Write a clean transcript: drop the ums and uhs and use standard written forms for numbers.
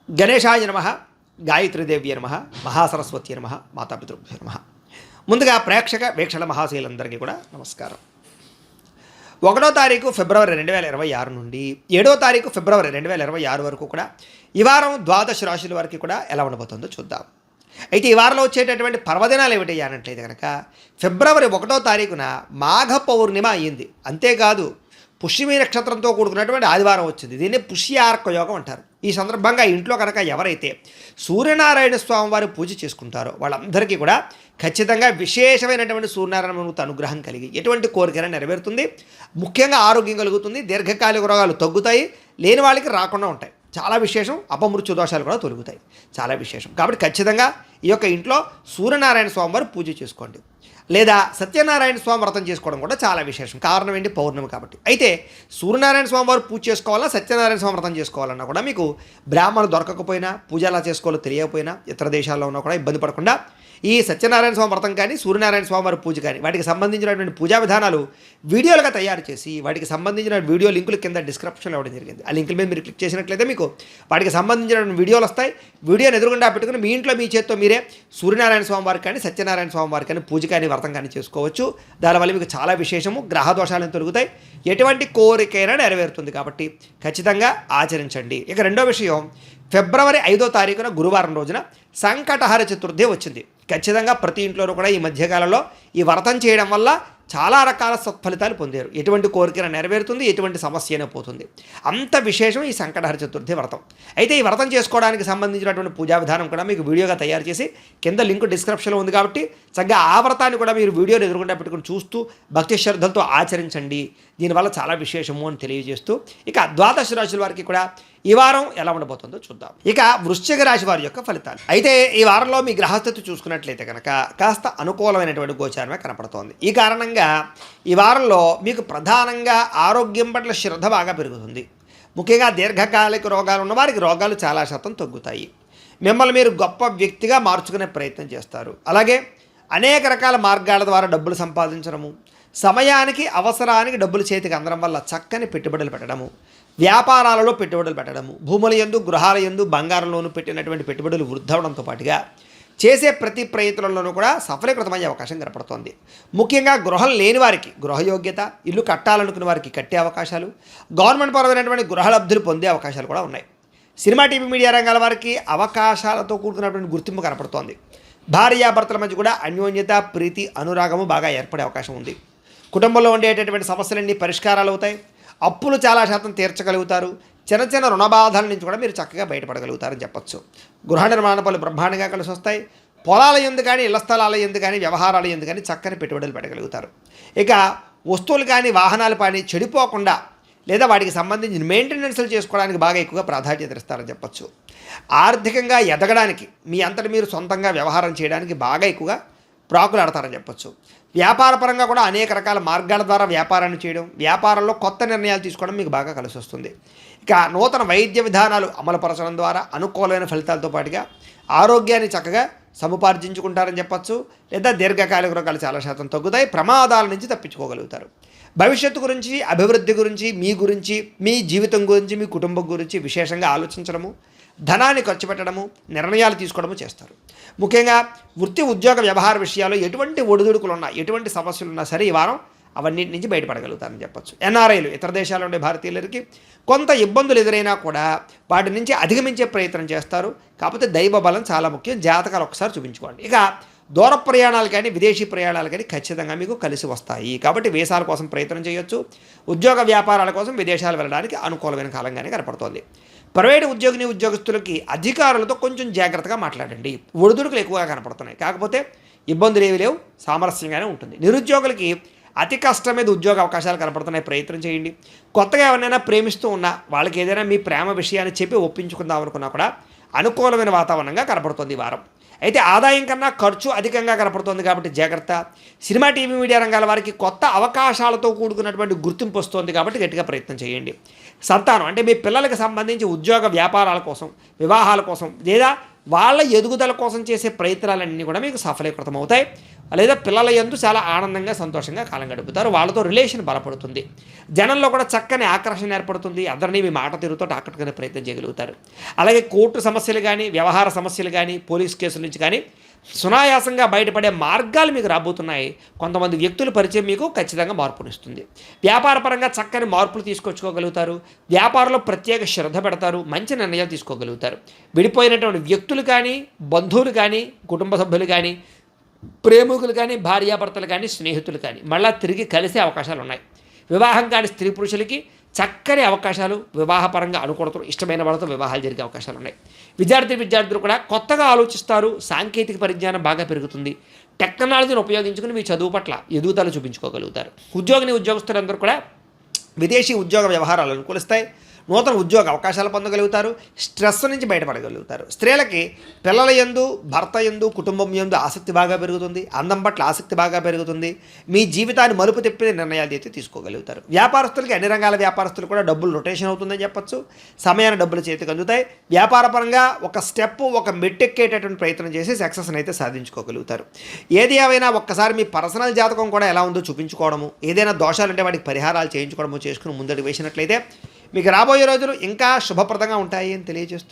గణేశాయ నమః, గాయత్రీదేవ్య నమః, మహాసరస్వతి నమః, మాతాపితృభ్యో నమః. ముందుగా ప్రేక్షక వీక్షణ మహాశీలందరికీ కూడా నమస్కారం. 1వ తారీఖు ఫిబ్రవరి 2026 నుండి 7వ తారీఖు ఫిబ్రవరి 2026 వరకు కూడా ఈ వారం ద్వాదశ రాశుల వారికి కూడా ఎలా ఉండబోతుందో చూద్దాం. అయితే ఈ వారంలో వచ్చేటటువంటి పర్వదినాలు ఏమిటి అన్నట్లయితే కనుక ఫిబ్రవరి 1వ తారీఖున మాఘ పౌర్ణిమ అయ్యింది. అంతేకాదు పుష్యమి నక్షత్రంతో కూడుకున్నటువంటి ఆదివారం వచ్చింది. దీన్ని పుష్యార్క యోగం అంటారు. ఈ సందర్భంగా ఇంట్లో కనుక ఎవరైతే సూర్యనారాయణ స్వామి వారి పూజ చేసుకుంటారో వాళ్ళందరికీ కూడా ఖచ్చితంగా విశేషమైనటువంటి సూర్యనారాయణమూర్తి అనుగ్రహం కలిగి ఎటువంటి కోరికైనా నెరవేరుతుంది. ముఖ్యంగా ఆరోగ్యం కలుగుతుంది. దీర్ఘకాలిక రోగాలు తగ్గుతాయి, లేని వాళ్ళకి రాకుండా ఉంటాయి. చాలా విశేషం. అపమృత్యు దోషాలు కూడా తొలగుతాయి. చాలా విశేషం. కాబట్టి ఖచ్చితంగా ఈ యొక్క ఇంట్లో సూర్యనారాయణ స్వామి వారు పూజ చేసుకోండి. లేదా సత్యనారాయణ స్వామి వ్రతం చేసుకోవడం కూడా చాలా విశేషం. కారణం ఏంటి? పౌర్ణమి కాబట్టి. అయితే సూర్యనారాయణ స్వామి వారు పూజ చేసుకోవాలా, సత్యనారాయణ స్వామి వ్రతం చేసుకోవాలన్నా కూడా మీకు బ్రాహ్మణులు దొరకకపోయినా, పూజ ఎలా చేసుకోవాలో తెలియకపోయినా, ఇతర దేశాల్లో ఉన్నా కూడా ఇబ్బంది పడకుండా ఈ సత్యనారాయణ స్వామి వ్రతం కానీ, సూర్యనారాయణ స్వామి వారి పూజ కానీ వాటికి సంబంధించినటువంటి పూజా విధానాలు వీడియోలుగా తయారు చేసి వాటికి సంబంధించిన వీడియో లింకులు కింద డిస్క్రిప్షన్లో ఇవ్వడం జరిగింది. ఆ లింకుల మీద మీరు క్లిక్ చేసినట్లయితే మీకు వాటికి సంబంధించిన వీడియోలు వస్తాయి. వీడియోని ఎదురుగుండా పెట్టుకుని మీ ఇంట్లో మీ చేత్తో మీరే సూర్యనారాయణ స్వామి వారికి కానీ, సత్యనారాయణ స్వామి వారికి కానీ పూజ కానీ వ్రతం కానీ చేసుకోవచ్చు. దానివల్ల మీకు చాలా విశేషము. గ్రహ దోషాలను తొలుగుతాయి. ఎటువంటి కోరికైనా నెరవేరుతుంది. కాబట్టి ఖచ్చితంగా ఆచరించండి. ఇక రెండో విషయం, ఫిబ్రవరి 5వ తారీఖున గురువారం రోజున సంకటహర చతుర్థి వచ్చింది. ఖచ్చితంగా ప్రతి ఇంట్లోనూ కూడా ఈ మధ్యకాలంలో ఈ వ్రతం చేయడం వల్ల చాలా రకాల సత్ఫలితాలు పొందారు. ఎటువంటి కోరికైనా నెరవేరుతుంది, ఎటువంటి సమస్య అయినా పోతుంది. అంత విశేషం ఈ సంకటహర చతుర్థి వ్రతం. అయితే ఈ వ్రతం చేసుకోవడానికి సంబంధించినటువంటి పూజా విధానం కూడా మీకు వీడియోగా తయారు చేసి కింద లింక్ డిస్క్రిప్షన్లో ఉంది. కాబట్టి చక్కగా ఆ వ్రతాన్ని కూడా మీరు వీడియోని ఎదురుకుండా పెట్టుకుని చూస్తూ భక్తి శ్రద్ధలతో ఆచరించండి. దీనివల్ల చాలా విశేషము అని తెలియజేస్తూ ఇక ద్వాదశ రాశుల వారికి కూడా ఈ వారం ఎలా ఉండబోతుందో చూద్దాం. ఇక వృశ్చిక రాశి వారి యొక్క ఫలితాలు. అయితే ఈ వారంలో మీ గ్రహస్థితి చూసుకున్నట్లయితే కనుక కాస్త అనుకూలమైనటువంటి గోచారమే కనపడుతోంది. ఈ కారణంగా ఈ వారంలో మీకు ప్రధానంగా ఆరోగ్యం పట్ల శ్రద్ధ బాగా పెరుగుతుంది. ముఖ్యంగా దీర్ఘకాలిక రోగాలు ఉన్న వారికి రోగాలు చాలా శాతం తగ్గుతాయి. మిమ్మల్ని మీరు గొప్ప వ్యక్తిగా మార్చుకునే ప్రయత్నం చేస్తారు. అలాగే అనేక రకాల మార్గాల ద్వారా డబ్బులు సంపాదించడము, సమయానికి అవసరానికి డబ్బులు చేతికి అందడం వల్ల చక్కని పెట్టుబడులు పెట్టడము, వ్యాపారాలలో పెట్టుబడులు పెట్టడము, భూముల యందు, గృహాల యందు, బంగారంలోనూ పెట్టినటువంటి పెట్టుబడులు వృద్ధవడంతో పాటుగా చేసే ప్రతి ప్రయత్నంలోనూ కూడా సఫలీకృతమయ్యే అవకాశం కనపడుతోంది. ముఖ్యంగా గృహం లేని వారికి గృహయోగ్యత, ఇల్లు కట్టాలనుకున్న వారికి కట్టే అవకాశాలు, గవర్నమెంట్ పరమైనటువంటి గృహలబ్ధులు పొందే అవకాశాలు కూడా ఉన్నాయి. సినిమా, టీవీ, మీడియా రంగాల వారికి అవకాశాలతో కూడుకున్నటువంటి గుర్తింపు కనపడుతోంది. భార్యాభర్తల మధ్య కూడా అన్యోన్యత, ప్రీతి, అనురాగము బాగా ఏర్పడే అవకాశం ఉంది. కుటుంబంలో ఉండేటటువంటి సమస్యలన్నీ పరిష్కారాలు అవుతాయి. అప్పులు చాలా శాతం తీర్చగలుగుతారు. చిన్న చిన్న రుణబాధల నుంచి కూడా మీరు చక్కగా బయటపడగలుగుతారని చెప్పచ్చు. గృహ నిర్మాణ పనులు బ్రహ్మాండంగా కలిసి వస్తాయి. పొలాల యందు కానీ, ఇళ్ల స్థలాల యందు కానీ, వ్యవహారాల యందు కానీ చక్కని పెట్టుబడులు పెట్టగలుగుతారు. ఇక వస్తువులు కానీ, వాహనాలు కానీ చెడిపోకుండా లేదా వాటికి సంబంధించిన మెయింటెనెన్స్లు చేసుకోవడానికి బాగా ఎక్కువగా ప్రాధాన్యత ఇస్తారని చెప్పచ్చు. ఆర్థికంగా ఎదగడానికి మీ అంతటి మీరు సొంతంగా వ్యవహారం చేయడానికి బాగా ఎక్కువగా ప్రాకులాడతారని చెప్పచ్చు. వ్యాపారపరంగా కూడా అనేక రకాల మార్గాల ద్వారా వ్యాపారాన్ని చేయడం, వ్యాపారంలో కొత్త నిర్ణయాలు తీసుకోవడం మీకు బాగా కలిసి వస్తుంది. ఇక నూతన వైద్య విధానాలు అమలుపరచడం ద్వారా అనుకూలమైన ఫలితాలతో పాటుగా ఆరోగ్యాన్ని చక్కగా సముపార్జించుకుంటారని చెప్పచ్చు. లేదా దీర్ఘకాలిక రోగాలు చాలా శాతం తగ్గుతాయి. ప్రమాదాల నుంచి తప్పించుకోగలుగుతారు. భవిష్యత్తు గురించి, అభివృద్ధి గురించి, మీ జీవితం గురించి, మీ కుటుంబం గురించి విశేషంగా ఆలోచించడము, ధనాన్ని ఖర్చు పెట్టడము, నిర్ణయాలు తీసుకోవడము చేస్తారు. ముఖ్యంగా వృత్తి, ఉద్యోగ, వ్యవహార విషయాల్లో ఎటువంటి ఒడిదుడుకులు ఉన్నా, ఎటువంటి సమస్యలు ఉన్నా సరే ఈ వారం అవన్నిటి నుంచి బయటపడగలుగుతారని చెప్పచ్చు. ఎన్ఆర్ఐలు, ఇతర దేశాల్లో ఉండే భారతీయులకి కొంత ఇబ్బందులు ఎదురైనా కూడా వాటి నుంచి అధిగమించే ప్రయత్నం చేస్తారు. కాకపోతే దైవ బలం చాలా ముఖ్యం. జాతకాలు ఒకసారి చూపించుకోండి. ఇక దూర ప్రయాణాలు కానీ, విదేశీ ప్రయాణాలు కానీ ఖచ్చితంగా మీకు కలిసి వస్తాయి. కాబట్టి వీసాల కోసం ప్రయత్నం చేయొచ్చు. ఉద్యోగ వ్యాపారాల కోసం విదేశాలు వెళ్ళడానికి అనుకూలమైన కాలంగానే కనపడుతోంది. ప్రైవేటు ఉద్యోగస్తులకి అధికారులతో కొంచెం జాగ్రత్తగా మాట్లాడండి. ఒడిదుడుకులు ఎక్కువగా కనపడుతున్నాయి. కాకపోతే ఇబ్బందులు ఏవి లేవు, సామరస్యంగానే ఉంటుంది. నిరుద్యోగులకి అతి కష్టం మీద ఉద్యోగ అవకాశాలు కనపడుతున్నాయి. ప్రయత్నం చేయండి. కొత్తగా ఎవరినైనా ప్రేమిస్తూ ఉన్నా వాళ్ళకి ఏదైనా మీ ప్రేమ విషయాన్ని చెప్పి ఒప్పించుకుందాం అనుకున్నా కూడా అనుకూలమైన వాతావరణంగా కనపడుతుంది ఈ వారం. అయితే ఆదాయం కన్నా ఖర్చు అధికంగా కనపడుతుంది. కాబట్టి జాగ్రత్త. సినిమా, టీవీ, మీడియా రంగాల వారికి కొత్త అవకాశాలతో కూడుకున్నటువంటి గుర్తింపు వస్తుంది. కాబట్టి గట్టిగా ప్రయత్నం చేయండి. సంతానం అంటే మీ పిల్లలకు సంబంధించి ఉద్యోగ వ్యాపారాల కోసం, వివాహాల కోసం లేదా వాళ్ళ ఎదుగుదల కోసం చేసే ప్రయత్నాలన్నీ కూడా మీకు సఫలీకృతం అవుతాయి. లేదా పిల్లల యందు చాలా ఆనందంగా సంతోషంగా కాలం గడుపుతారు. వాళ్ళతో రిలేషన్ బలపడుతుంది. జనంలో కూడా చక్కని ఆకర్షణ ఏర్పడుతుంది. అందరినీ మీ మాట తీరుతో ఆకట్టుకునే ప్రయత్నం చేయగలుగుతారు. అలాగే కోర్టు సమస్యలు కానీ, వ్యవహార సమస్యలు కానీ, పోలీస్ కేసుల నుంచి కానీ సునాయాసంగా బయటపడే మార్గాలు మీకు రాబోతున్నాయి. కొంతమంది వ్యక్తుల పరిచయం మీకు ఖచ్చితంగా మార్పునిస్తుంది. వ్యాపారపరంగా చక్కని మార్పులు తీసుకొచ్చుకోగలుగుతారు. వ్యాపారంలో ప్రత్యేక శ్రద్ధ పెడతారు. మంచి నిర్ణయాలు తీసుకోగలుగుతారు. విడిపోయినటువంటి వ్యక్తులు కానీ, బంధువులు కానీ, కుటుంబ సభ్యులు కానీ, ప్రేమికులు కానీ, భార్యాభర్తలు కానీ, స్నేహితులు కానీ మళ్ళీ తిరిగి కలిసే అవకాశాలు ఉన్నాయి. వివాహం కాని స్త్రీ పురుషులకి చక్కని అవకాశాలు, వివాహపరంగా అనుకూలతలు, ఇష్టమైన వాళ్ళతో వివాహాలు జరిగే అవకాశాలు ఉన్నాయి. విద్యార్థులు కూడా కొత్తగా ఆలోచిస్తారు. సాంకేతిక పరిజ్ఞానం బాగా పెరుగుతుంది. టెక్నాలజీని ఉపయోగించుకుని మీ చదువు పట్ల ఎదుగుదల చూపించుకోగలుగుతారు. ఉద్యోగస్తులందరూ కూడా విదేశీ ఉద్యోగ వ్యవహారాలు అనుకూలిస్తాయి. నూతన ఉద్యోగ అవకాశాలు పొందగలుగుతారు. స్ట్రెస్ నుంచి బయటపడగలుగుతారు. స్త్రీలకి పిల్లల యందు, భర్త యందు, కుటుంబం యందు ఆసక్తి బాగా పెరుగుతుంది. అందం పట్ల ఆసక్తి బాగా పెరుగుతుంది. మీ జీవితాన్ని మలుపు తిప్పే నిర్ణయాలు అయితే తీసుకోగలుగుతారు. వ్యాపారస్తులకి అన్ని రంగాల వ్యాపారస్తులు కూడా డబ్బులు రొటేషన్ అవుతుందని చెప్పొచ్చు. సమయాన్ని డబ్బులు చేతికి అందుతాయి. వ్యాపారపరంగా ఒక స్టెప్, ఒక మెట్టెక్కేటటువంటి ప్రయత్నం చేసి సక్సెస్ని అయితే సాధించుకోగలుగుతారు. ఏది ఏమైనా ఒక్కసారి మీ పర్సనల్ జాతకం కూడా ఎలా ఉందో చూపించుకోవడము, ఏదైనా దోషాలుంటే వాటికి పరిహారాలు చేయించుకోవడము చేసుకుని ముందడుగు వేసినట్లయితే మీకు రాబోయే రోజులు ఇంకా శుభప్రదంగా ఉంటాయి అని తెలియజేస్తూ